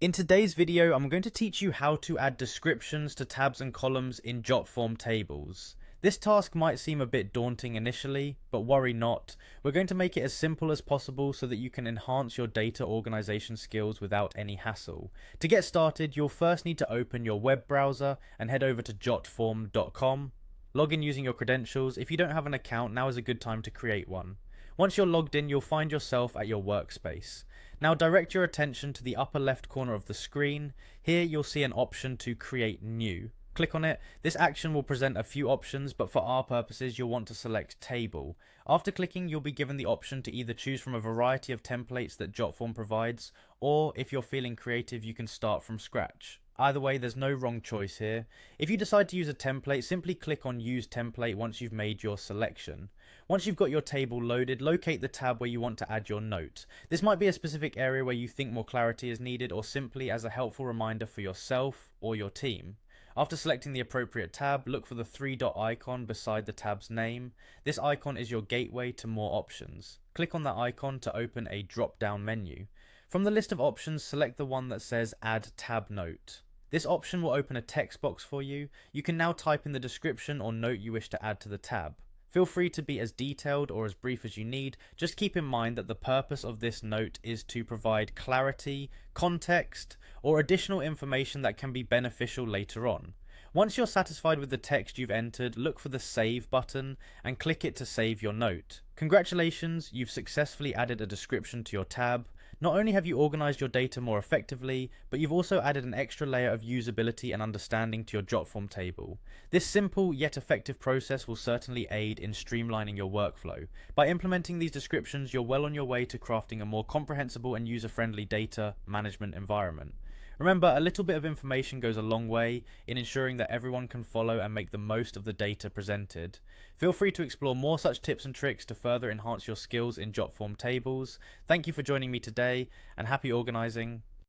In today's video, I'm going to teach you how to add descriptions to tabs and columns in Jotform tables. This task might seem a bit daunting initially, but worry not. We're going to make it as simple as possible so that you can enhance your data organization skills without any hassle. To get started, you'll first need to open your web browser and head over to jotform.com. Log in using your credentials. If you don't have an account, now is a good time to create one. Once you're logged in, you'll find yourself at your workspace. Now direct your attention to the upper left corner of the screen. Here you'll see an option to create new. Click on it. This action will present a few options, but for our purposes you'll want to select table. After clicking, you'll be given the option to either choose from a variety of templates that Jotform provides, or if you're feeling creative you can start from scratch. Either way, there's no wrong choice here. If you decide to use a template, simply click on Use Template once you've made your selection. Once you've got your table loaded, locate the tab where you want to add your note. This might be a specific area where you think more clarity is needed, or simply as a helpful reminder for yourself or your team. After selecting the appropriate tab, look for the three-dot icon beside the tab's name. This icon is your gateway to more options. Click on that icon to open a drop-down menu. From the list of options, select the one that says Add Tab Note. This option will open a text box for you. You can now type in the description or note you wish to add to the tab. Feel free to be as detailed or as brief as you need. Just keep in mind that the purpose of this note is to provide clarity, context, or additional information that can be beneficial later on. Once you're satisfied with the text you've entered, look for the Save button and click it to save your note. Congratulations, you've successfully added a description to your tab. Not only have you organized your data more effectively, but you've also added an extra layer of usability and understanding to your Jotform table. This simple yet effective process will certainly aid in streamlining your workflow. By implementing these descriptions, you're well on your way to crafting a more comprehensible and user-friendly data management environment. Remember, a little bit of information goes a long way in ensuring that everyone can follow and make the most of the data presented. Feel free to explore more such tips and tricks to further enhance your skills in Jotform tables. Thank you for joining me today, and happy organizing.